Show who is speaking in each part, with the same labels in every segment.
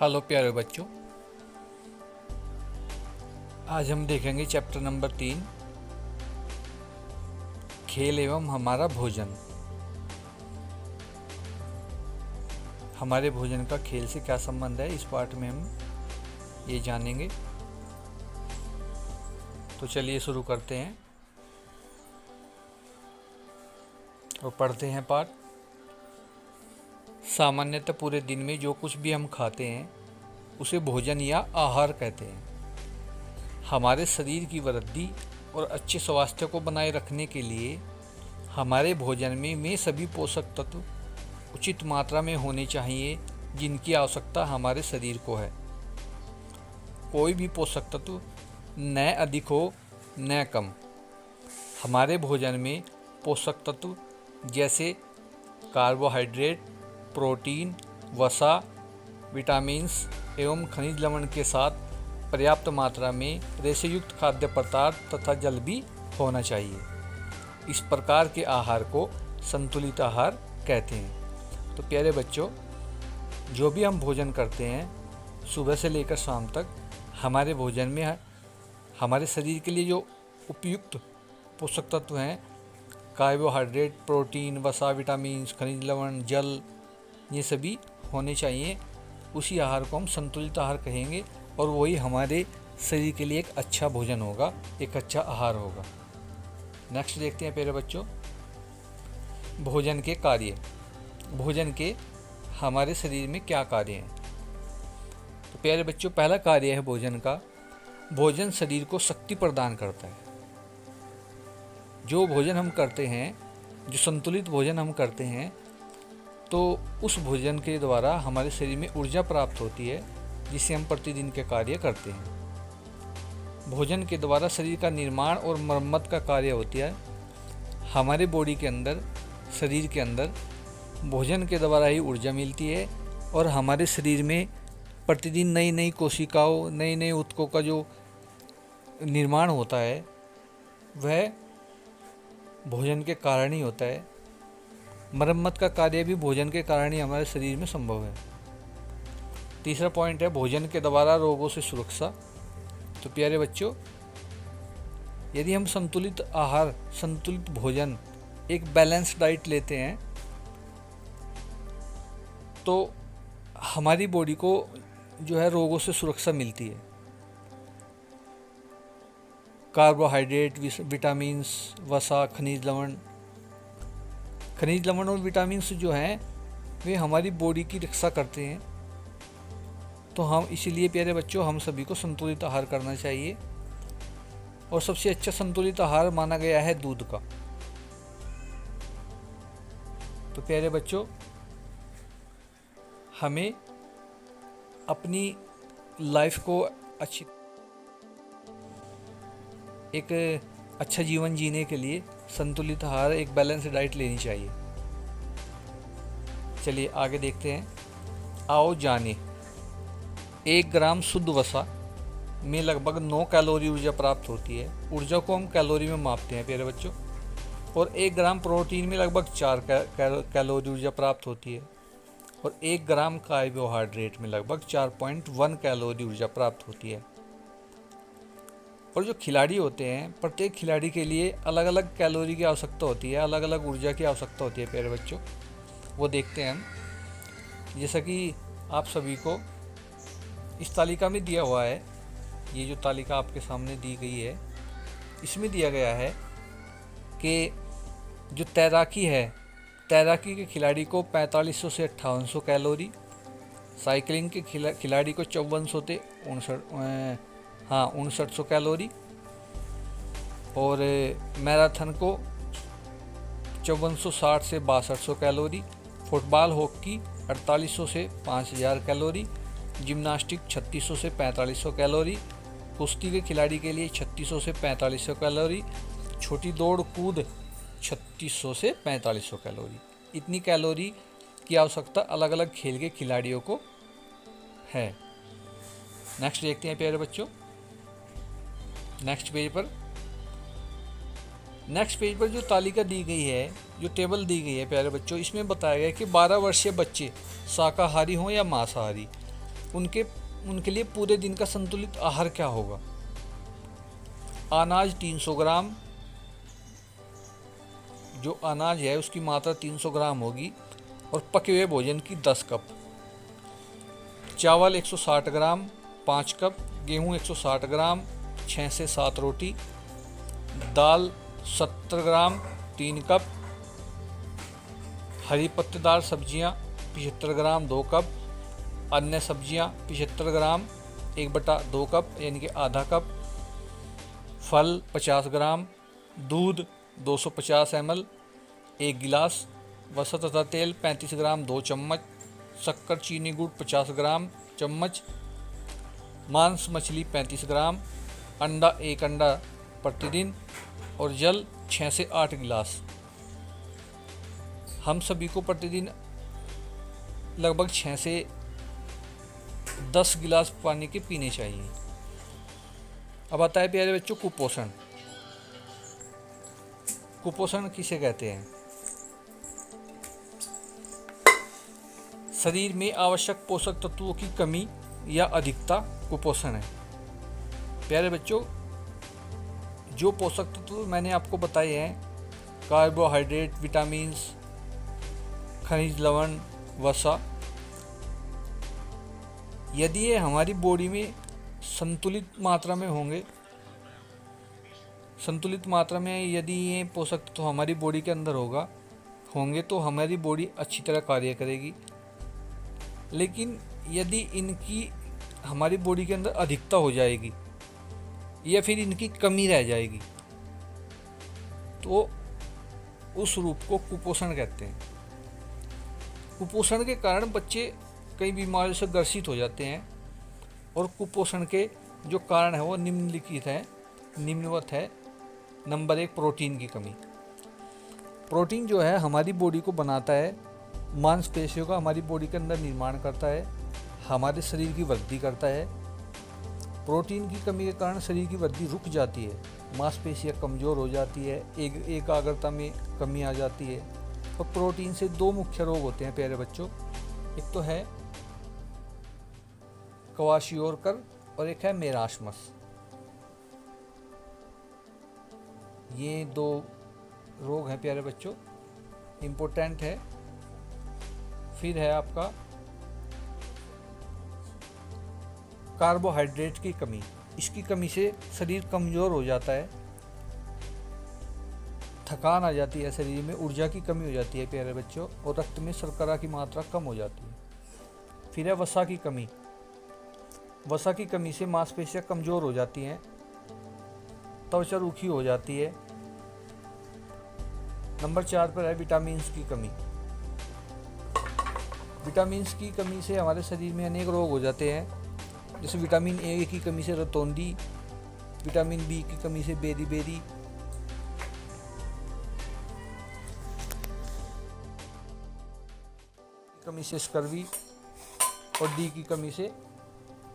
Speaker 1: Hello प्यारे बच्चों, आज हम देखेंगे चैप्टर नंबर 3, खेल एवं हमारा भोजन। हमारे भोजन का खेल से क्या संबंध है, इस पाठ में हम ये जानेंगे। तो चलिए शुरू करते हैं और पढ़ते हैं पाठ। सामान्यतः पूरे दिन में जो कुछ भी हम खाते हैं उसे भोजन या आहार कहते हैं। हमारे शरीर की वृद्धि और अच्छे स्वास्थ्य को बनाए रखने के लिए हमारे भोजन में सभी पोषक तत्व उचित मात्रा में होने चाहिए जिनकी आवश्यकता हमारे शरीर को है। कोई भी पोषक तत्व न अधिक हो न कम। हमारे भोजन में पोषक तत्व जैसे कार्बोहाइड्रेट, प्रोटीन, वसा, विटामिन्स एवं खनिज लवण के साथ पर्याप्त मात्रा में रेशेयुक्त खाद्य पदार्थ तथा जल भी होना चाहिए। इस प्रकार के आहार को संतुलित आहार कहते हैं। तो प्यारे बच्चों, जो भी हम भोजन करते हैं सुबह से लेकर शाम तक, हमारे भोजन में हमारे शरीर के लिए जो उपयुक्त पोषक तत्व हैं, कार्बोहाइड्रेट, प्रोटीन, वसा, विटामिन्स, खनिज लवण, जल, ये सभी होने चाहिए। उसी आहार को हम संतुलित आहार कहेंगे और वही हमारे शरीर के लिए एक अच्छा भोजन होगा, एक अच्छा आहार होगा। नेक्स्ट देखते हैं प्यारे बच्चों, भोजन के कार्य। भोजन के हमारे शरीर में क्या कार्य हैं। तो प्यारे बच्चों, पहला कार्य है भोजन का, भोजन शरीर को शक्ति प्रदान करता है। जो भोजन हम करते हैं, जो संतुलित भोजन हम करते हैं, तो उस भोजन के द्वारा हमारे शरीर में ऊर्जा प्राप्त होती है जिससे हम प्रतिदिन के कार्य करते हैं। भोजन के द्वारा शरीर का निर्माण और मरम्मत का कार्य होती है। हमारे बॉडी के अंदर, शरीर के अंदर भोजन के द्वारा ही ऊर्जा मिलती है और हमारे शरीर में प्रतिदिन नई नई कोशिकाओं, नए नए ऊतकों का जो निर्माण होता है वह भोजन के कारण ही होता है। मरम्मत का कार्य भी भोजन के कारण ही हमारे शरीर में संभव है। तीसरा पॉइंट है भोजन के द्वारा रोगों से सुरक्षा। तो प्यारे बच्चों, यदि हम संतुलित आहार, संतुलित भोजन, एक बैलेंस डाइट लेते हैं तो हमारी बॉडी को जो है रोगों से सुरक्षा मिलती है। कार्बोहाइड्रेट, विटामिन्स, वसा, खनिज लवण और विटामिन्स जो हैं वे हमारी बॉडी की रक्षा करते हैं। तो हम इसीलिए प्यारे बच्चों, हम सभी को संतुलित आहार करना चाहिए और सबसे अच्छा संतुलित आहार माना गया है दूध का। तो प्यारे बच्चों, हमें अपनी लाइफ को एक अच्छा जीवन जीने के लिए संतुलित आहार, एक बैलेंस डाइट लेनी चाहिए। चलिए आगे देखते हैं। आओ जाने। 1 ग्राम शुद्ध वसा में लगभग 9 कैलोरी ऊर्जा प्राप्त होती है। ऊर्जा को हम कैलोरी में मापते हैं प्यारे बच्चों। और 1 ग्राम प्रोटीन में लगभग 4 कैलोरी ऊर्जा प्राप्त होती है और 1 ग्राम कार्बोहाइड्रेट में लगभग 4.1 कैलोरी ऊर्जा प्राप्त होती है। और जो खिलाड़ी होते हैं, प्रत्येक खिलाड़ी के लिए अलग अलग कैलोरी की आवश्यकता होती है, अलग अलग ऊर्जा की आवश्यकता होती है प्यारे बच्चों। वो देखते हैं हम। जैसा कि आप सभी को इस तालिका में दिया हुआ है, ये जो तालिका आपके सामने दी गई है, इसमें दिया गया है कि जो तैराकी है, तैराकी के खिलाड़ी को 4500 से 5800 कैलोरी, साइकिलिंग के खिलाड़ी को 5400 से 5900 कैलोरी और मैराथन को 5460 से 6200 कैलोरी, फुटबॉल हॉकी 4800 से 5000 कैलोरी, जिम्नास्टिक 3600 से 4500 कैलोरी, कुश्ती के खिलाड़ी के लिए 3600 से 4500 कैलोरी, छोटी दौड़ कूद 3600 से 4500 कैलोरी। इतनी कैलोरी की आवश्यकता अलग अलग खेल के खिलाड़ियों को है। नेक्स्ट देखते हैं प्यारे बच्चों। नेक्स्ट पेज पर जो तालिका दी गई है, जो टेबल दी गई है प्यारे बच्चों, इसमें बताया गया है कि 12 वर्षीय बच्चे शाकाहारी हों या मांसाहारी, उनके लिए पूरे दिन का संतुलित आहार क्या होगा। अनाज 300 ग्राम, जो अनाज है उसकी मात्रा 300 ग्राम होगी और पके हुए भोजन की 10 कप। चावल 160 ग्राम 5 कप, गेहूँ 160 ग्राम 6 से 7 रोटी, दाल 70 ग्राम 3 कप, हरी पत्तेदार सब्जियां 75 ग्राम 2 कप, अन्य सब्जियां 75 ग्राम 1/2 कप यानी कि आधा कप, फल 50 ग्राम, दूध 250 ml 1 गिलास, वसा तथा तेल 35 ग्राम 2 चम्मच, शक्कर चीनी गुड़ 50 ग्राम चम्मच, मांस मछली 35 ग्राम, अंडा 1 अंडा प्रतिदिन और जल 6 से 8 गिलास। हम सभी को प्रतिदिन लगभग 6 से 10 गिलास पानी के पीने चाहिए। अब आता है प्यारे बच्चों कुपोषण। कुपोषण किसे कहते हैं? शरीर में आवश्यक पोषक तत्वों की कमी या अधिकता कुपोषण है। प्यारे बच्चों, जो पोषक तत्व मैंने आपको बताए हैं, कार्बोहाइड्रेट, विटामिन्स, खनिज लवण, वसा, यदि ये हमारी बॉडी में संतुलित मात्रा में होंगे, संतुलित मात्रा में यदि ये पोषक तत्व हमारी बॉडी के अंदर होंगे तो हमारी बॉडी अच्छी तरह कार्य करेगी। लेकिन यदि इनकी हमारी बॉडी के अंदर अधिकता हो जाएगी या फिर इनकी कमी रह जाएगी तो उस रूप को कुपोषण कहते हैं। कुपोषण के कारण बच्चे कई बीमारियों से ग्रसित हो जाते हैं और कुपोषण के जो कारण है वो निम्नवत है। नंबर 1, प्रोटीन की कमी। प्रोटीन जो है हमारी बॉडी को बनाता है, मांसपेशियों का हमारी बॉडी के अंदर निर्माण करता है, हमारे शरीर की वृद्धि करता है। प्रोटीन की कमी के कारण शरीर की वृद्धि रुक जाती है, मांसपेशियाँ कमज़ोर हो जाती है, एकाग्रता में कमी आ जाती है। और प्रोटीन से 2 मुख्य रोग होते हैं प्यारे बच्चों, एक तो है क्वाशियोरकर और एक है मेरास्मस। ये 2 रोग हैं प्यारे बच्चों, इम्पोर्टेंट है। फिर है आपका कार्बोहाइड्रेट की कमी। इसकी कमी से शरीर कमज़ोर हो जाता है, थकान आ जाती है, शरीर में ऊर्जा की कमी हो जाती है प्यारे बच्चों, और रक्त में शर्करा की मात्रा कम हो जाती है। फिर है वसा की कमी। वसा की कमी से मांसपेशियाँ कमज़ोर हो जाती हैं, त्वचा रूखी हो जाती है। नंबर 4 पर है विटामिन्स की कमी। विटामिन्स की कमी से हमारे शरीर में अनेक रोग हो जाते हैं, जैसे विटामिन ए की कमी से रतौंधी, विटामिन बी की कमी से बेरी, कमी से स्कर्वी और डी की कमी से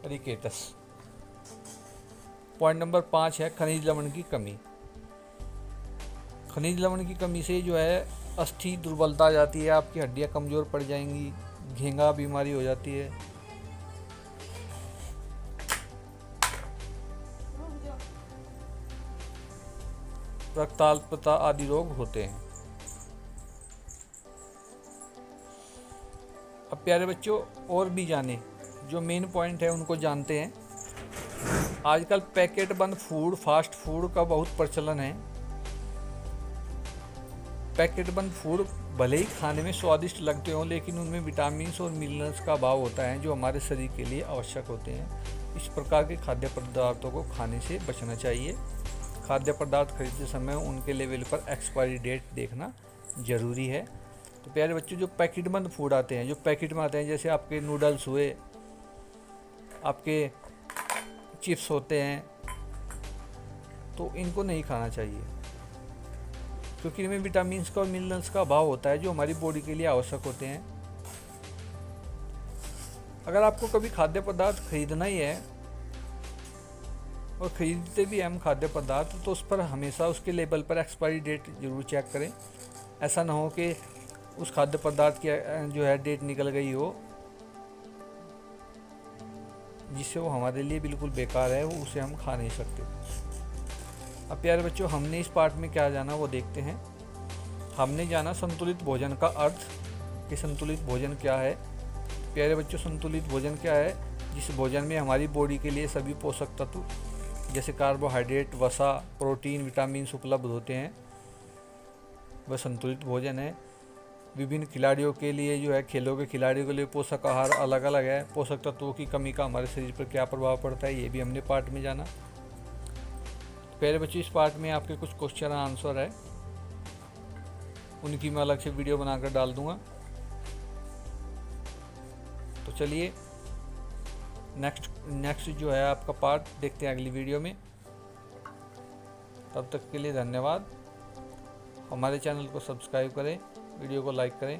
Speaker 1: रिकेटस। पॉइंट नंबर 5 है खनिज लवण की कमी। खनिज लवण की कमी से जो है अस्थि दुर्बलता आ जाती है, आपकी हड्डियां कमज़ोर पड़ जाएंगी, घेंगा बीमारी हो जाती है। रक्ताल्पता आदि रोग होते हैं। अब प्यारे बच्चों और भी जाने, जो मेन पॉइंट है उनको जानते हैं। आजकल पैकेट बंद फूड, फास्ट फूड का बहुत प्रचलन है। पैकेट बंद फूड भले ही खाने में स्वादिष्ट लगते हों, लेकिन उनमें विटामिन्स और मिनरल्स का अभाव होता है जो हमारे शरीर के लिए आवश्यक होते हैं। इस प्रकार के खाद्य पदार्थों को खाने से बचना चाहिए। खाद्य पदार्थ खरीदते समय उनके लेवल पर एक्सपायरी डेट देखना ज़रूरी है। तो प्यारे बच्चों, जो पैकेट बंद फूड आते हैं, जो पैकेट में आते हैं, जैसे आपके नूडल्स हुए, आपके चिप्स होते हैं, तो इनको नहीं खाना चाहिए, क्योंकि इनमें विटामिन्स का और मिनरल्स का अभाव होता है जो हमारी बॉडी के लिए आवश्यक होते हैं। अगर आपको कभी खाद्य पदार्थ खरीदना ही है और ख़रीदते भी हम खाद्य पदार्थ, तो उस पर हमेशा उसके लेबल पर एक्सपायरी डेट ज़रूर चेक करें। ऐसा ना हो कि उस खाद्य पदार्थ की जो है डेट निकल गई हो जिससे वो हमारे लिए बिल्कुल बेकार है, वो उसे हम खा नहीं सकते। अब प्यारे बच्चों, हमने इस पार्ट में क्या जाना वो देखते हैं। हमने जाना संतुलित भोजन का अर्थ कि संतुलित भोजन क्या है। प्यारे बच्चों, संतुलित भोजन क्या है? जिस भोजन में हमारी बॉडी के लिए सभी पोषक तत्व जैसे कार्बोहाइड्रेट, वसा, प्रोटीन, विटामिन उपलब्ध होते हैं, वह संतुलित भोजन है। विभिन्न खिलाड़ियों के लिए जो है, खेलों के खिलाड़ियों के लिए पोषक आहार अलग अलग है। पोषक तत्वों की कमी का हमारे शरीर पर क्या प्रभाव पड़ता है, ये भी हमने पार्ट में जाना। प्यारे बच्चों, इस पार्ट में आपके कुछ क्वेश्चन आंसर है, उनकी मैं अलग से वीडियो बनाकर डाल दूंगा। तो चलिए नेक्स्ट जो है आपका पार्ट देखते हैं अगली वीडियो में। तब तक के लिए धन्यवाद। हमारे चैनल को सब्सक्राइब करें, वीडियो को लाइक करें।